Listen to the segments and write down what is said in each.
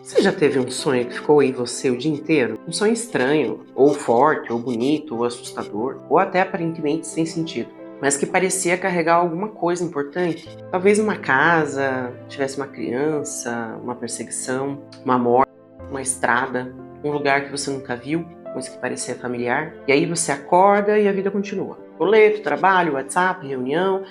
Você já teve um sonho que ficou em você o dia inteiro? Um sonho estranho, ou forte, ou bonito, ou assustador, ou até aparentemente sem sentido, mas que parecia carregar alguma coisa importante? Talvez uma casa, tivesse uma criança, uma perseguição, uma morte, uma estrada, um lugar que você nunca viu, mas que parecia familiar. E aí você acorda e a vida continua. Boleto, trabalho, WhatsApp, reunião,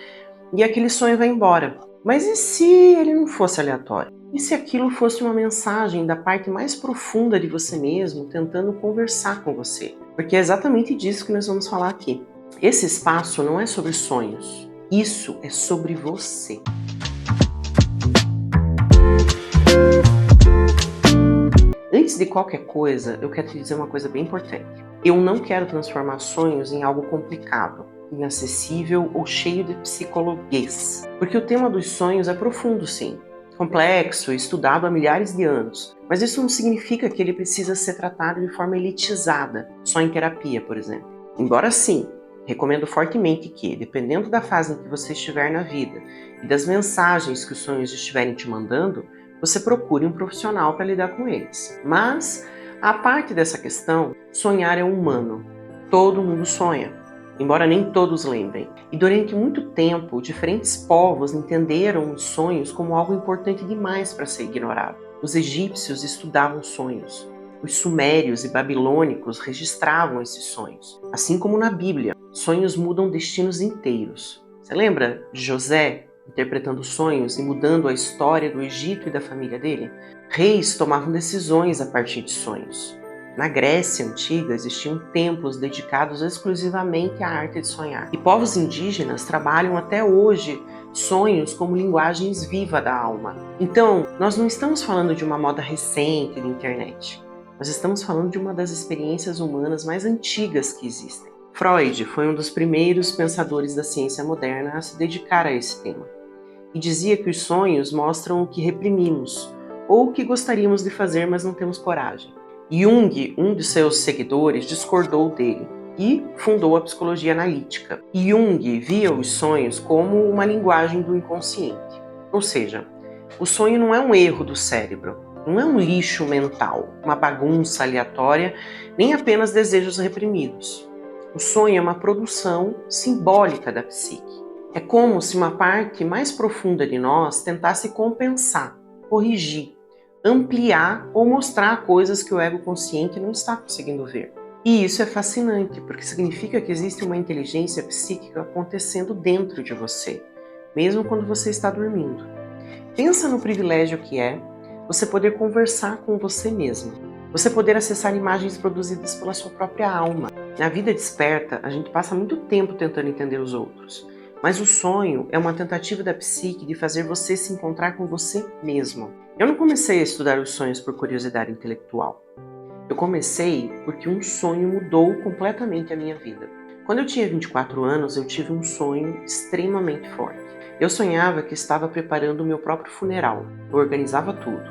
e aquele sonho vai embora. Mas e se ele não fosse aleatório? E se aquilo fosse uma mensagem da parte mais profunda de você mesmo, tentando conversar com você? Porque é exatamente disso que nós vamos falar aqui. Esse espaço não é sobre sonhos, isso é sobre você. Antes de qualquer coisa, eu quero te dizer uma coisa bem importante. Eu não quero transformar sonhos em algo complicado, inacessível ou cheio de psicologuês. Porque o tema dos sonhos é profundo, sim, complexo, estudado há milhares de anos. Mas isso não significa que ele precisa ser tratado de forma elitizada, só em terapia, por exemplo. Embora sim, recomendo fortemente que, dependendo da fase em que você estiver na vida e das mensagens que os sonhos estiverem te mandando, você procure um profissional para lidar com eles. Mas, a parte dessa questão, sonhar é humano. Todo mundo sonha, embora nem todos lembrem. E durante muito tempo, diferentes povos entenderam os sonhos como algo importante demais para ser ignorado. Os egípcios estudavam sonhos. Os sumérios e babilônicos registravam esses sonhos. Assim como na Bíblia, sonhos mudam destinos inteiros. Você lembra de José interpretando sonhos e mudando a história do Egito e da família dele? Reis tomavam decisões a partir de sonhos. Na Grécia Antiga existiam templos dedicados exclusivamente à arte de sonhar. E povos indígenas trabalham até hoje sonhos como linguagens vivas da alma. Então, nós não estamos falando de uma moda recente de internet. Nós estamos falando de uma das experiências humanas mais antigas que existem. Freud foi um dos primeiros pensadores da ciência moderna a se dedicar a esse tema. E dizia que os sonhos mostram o que reprimimos, ou o que gostaríamos de fazer, mas não temos coragem. Jung, um de seus seguidores, discordou dele e fundou a psicologia analítica. Jung via os sonhos como uma linguagem do inconsciente. Ou seja, o sonho não é um erro do cérebro, não é um lixo mental, uma bagunça aleatória, nem apenas desejos reprimidos. O sonho é uma produção simbólica da psique. É como se uma parte mais profunda de nós tentasse compensar, corrigir, ampliar ou mostrar coisas que o ego consciente não está conseguindo ver. E isso é fascinante, porque significa que existe uma inteligência psíquica acontecendo dentro de você, mesmo quando você está dormindo. Pensa no privilégio que é você poder conversar com você mesmo, você poder acessar imagens produzidas pela sua própria alma. Na vida desperta, a gente passa muito tempo tentando entender os outros. Mas o sonho é uma tentativa da psique de fazer você se encontrar com você mesmo. Eu não comecei a estudar os sonhos por curiosidade intelectual. Eu comecei porque um sonho mudou completamente a minha vida. Quando eu tinha 24 anos, eu tive um sonho extremamente forte. Eu sonhava que estava preparando o meu próprio funeral. Eu organizava tudo.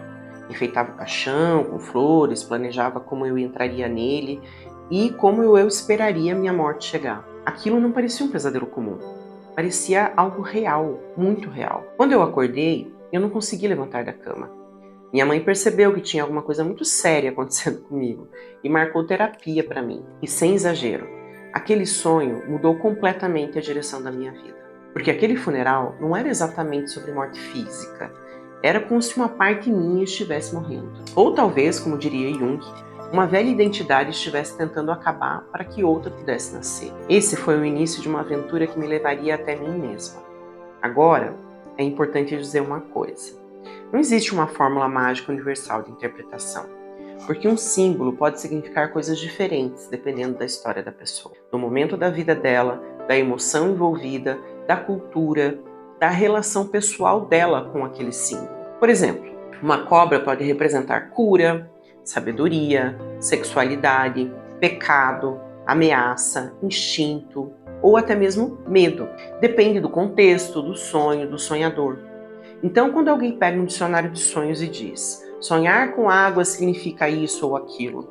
Enfeitava o caixão com flores, planejava como eu entraria nele e como eu esperaria minha morte chegar. Aquilo não parecia um pesadelo comum. Parecia algo real, muito real. Quando eu acordei, eu não consegui levantar da cama. Minha mãe percebeu que tinha alguma coisa muito séria acontecendo comigo e marcou terapia para mim. E sem exagero, aquele sonho mudou completamente a direção da minha vida. Porque aquele funeral não era exatamente sobre morte física. Era como se uma parte minha estivesse morrendo. Ou talvez, como diria Jung, uma velha identidade estivesse tentando acabar para que outra pudesse nascer. Esse foi o início de uma aventura que me levaria até mim mesma. Agora, é importante dizer uma coisa. Não existe uma fórmula mágica universal de interpretação, porque um símbolo pode significar coisas diferentes dependendo da história da pessoa, do momento da vida dela, da emoção envolvida, da cultura, da relação pessoal dela com aquele símbolo. Por exemplo, uma cobra pode representar cura, sabedoria, sexualidade, pecado, ameaça, instinto ou até mesmo medo. Depende do contexto, do sonho, do sonhador. Então, quando alguém pega um dicionário de sonhos e diz sonhar com água significa isso ou aquilo,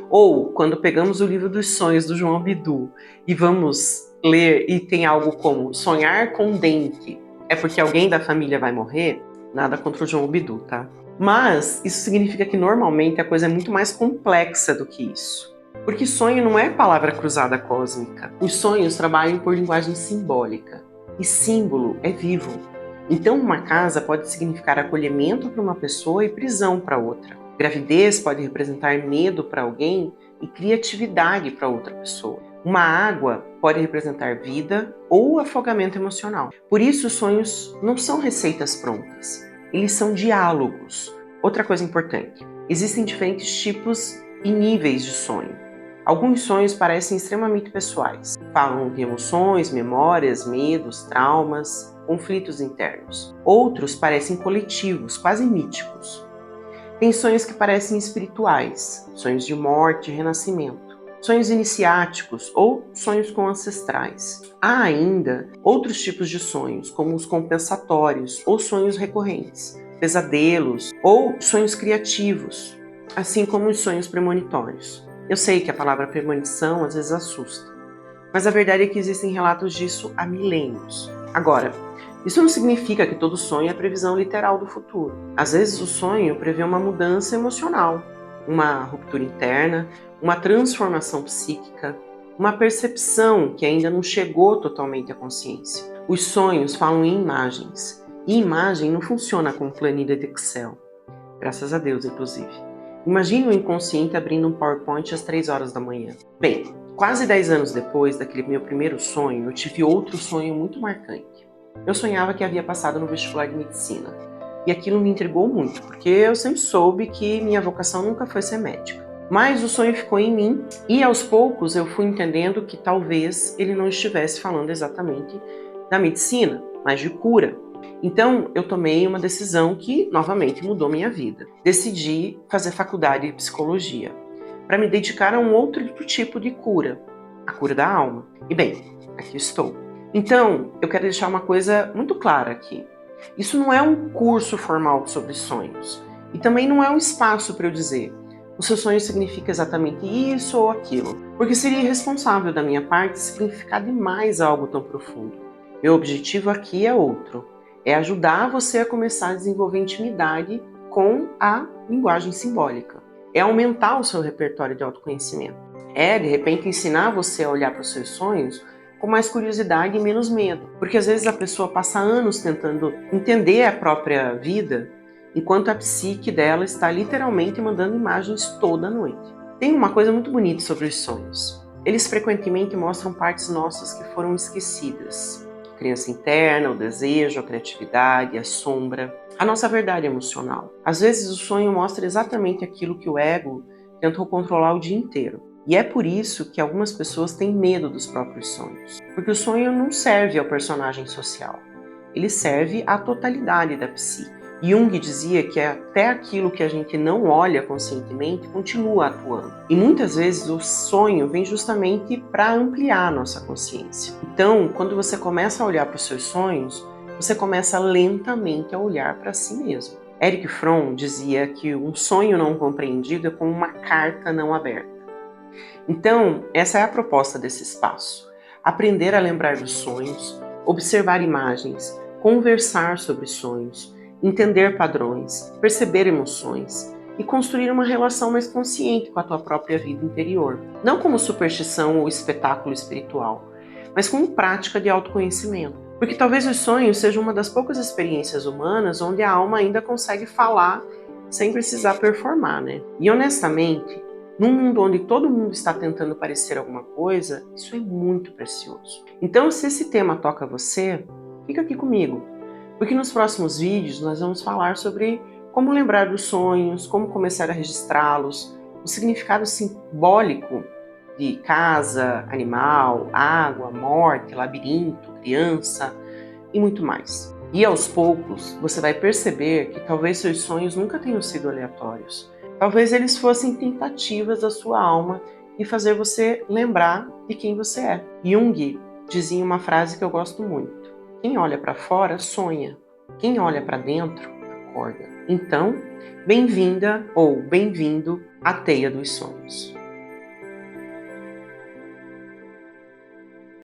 ou quando pegamos o livro dos sonhos do João Bidu e vamos ler e tem algo como sonhar com dente, é porque alguém da família vai morrer, nada contra o João Bidu, tá? Mas isso significa que normalmente a coisa é muito mais complexa do que isso. Porque sonho não é palavra cruzada cósmica. Os sonhos trabalham por linguagem simbólica. E símbolo é vivo. Então, uma casa pode significar acolhimento para uma pessoa e prisão para outra. Gravidez pode representar medo para alguém e criatividade para outra pessoa. Uma água pode representar vida ou afogamento emocional. Por isso, os sonhos não são receitas prontas. Eles são diálogos. Outra coisa importante: existem diferentes tipos e níveis de sonho. Alguns sonhos parecem extremamente pessoais. Falam de emoções, memórias, medos, traumas, conflitos internos. Outros parecem coletivos, quase míticos. Tem sonhos que parecem espirituais, sonhos de morte e renascimento, sonhos iniciáticos ou sonhos com ancestrais. Há ainda outros tipos de sonhos, como os compensatórios ou sonhos recorrentes, pesadelos ou sonhos criativos, assim como os sonhos premonitórios. Eu sei que a palavra premonição às vezes assusta, mas a verdade é que existem relatos disso há milênios. Agora, isso não significa que todo sonho é previsão literal do futuro. Às vezes o sonho prevê uma mudança emocional, uma ruptura interna, uma transformação psíquica, uma percepção que ainda não chegou totalmente à consciência. Os sonhos falam em imagens, e imagem não funciona como planilha de Excel. Graças a Deus, inclusive. Imagine o inconsciente abrindo um PowerPoint às 3 horas da manhã. Bem, quase 10 anos depois daquele meu primeiro sonho, eu tive outro sonho muito marcante. Eu sonhava que havia passado no vestibular de medicina. E aquilo me intrigou muito, porque eu sempre soube que minha vocação nunca foi ser médica. Mas o sonho ficou em mim e aos poucos eu fui entendendo que talvez ele não estivesse falando exatamente da medicina, mas de cura. Então, eu tomei uma decisão que, novamente, mudou minha vida. Decidi fazer faculdade de psicologia, para me dedicar a um outro tipo de cura, a cura da alma. E bem, aqui estou. Então, eu quero deixar uma coisa muito clara aqui. Isso não é um curso formal sobre sonhos. E também não é um espaço para eu dizer: o seu sonho significa exatamente isso ou aquilo. Porque seria irresponsável da minha parte significar demais algo tão profundo. Meu objetivo aqui é outro. É ajudar você a começar a desenvolver intimidade com a linguagem simbólica. É aumentar o seu repertório de autoconhecimento. É, de repente, ensinar você a olhar para os seus sonhos com mais curiosidade e menos medo. Porque às vezes a pessoa passa anos tentando entender a própria vida, enquanto a psique dela está literalmente mandando imagens toda noite. Tem uma coisa muito bonita sobre os sonhos. Eles frequentemente mostram partes nossas que foram esquecidas. A criança interna, o desejo, a criatividade, a sombra, a nossa verdade emocional. Às vezes o sonho mostra exatamente aquilo que o ego tentou controlar o dia inteiro. E é por isso que algumas pessoas têm medo dos próprios sonhos. Porque o sonho não serve ao personagem social. Ele serve à totalidade da psique. Jung dizia que até aquilo que a gente não olha conscientemente continua atuando. E muitas vezes o sonho vem justamente para ampliar a nossa consciência. Então, quando você começa a olhar para os seus sonhos, você começa lentamente a olhar para si mesmo. Erich Fromm dizia que um sonho não compreendido é como uma carta não aberta. Então, essa é a proposta desse espaço. Aprender a lembrar dos sonhos, observar imagens, conversar sobre sonhos, entender padrões, perceber emoções e construir uma relação mais consciente com a tua própria vida interior. Não como superstição ou espetáculo espiritual, mas como prática de autoconhecimento. Porque talvez os sonhos sejam uma das poucas experiências humanas onde a alma ainda consegue falar sem precisar performar, né? E honestamente, num mundo onde todo mundo está tentando parecer alguma coisa, isso é muito precioso. Então, se esse tema toca você, fica aqui comigo. Porque nos próximos vídeos nós vamos falar sobre como lembrar dos sonhos, como começar a registrá-los, o significado simbólico de casa, animal, água, morte, labirinto, criança e muito mais. E aos poucos você vai perceber que talvez seus sonhos nunca tenham sido aleatórios. Talvez eles fossem tentativas da sua alma de fazer você lembrar de quem você é. Jung dizia uma frase que eu gosto muito: quem olha para fora sonha, quem olha para dentro acorda. Então, bem-vinda ou bem-vindo à Teia dos Sonhos.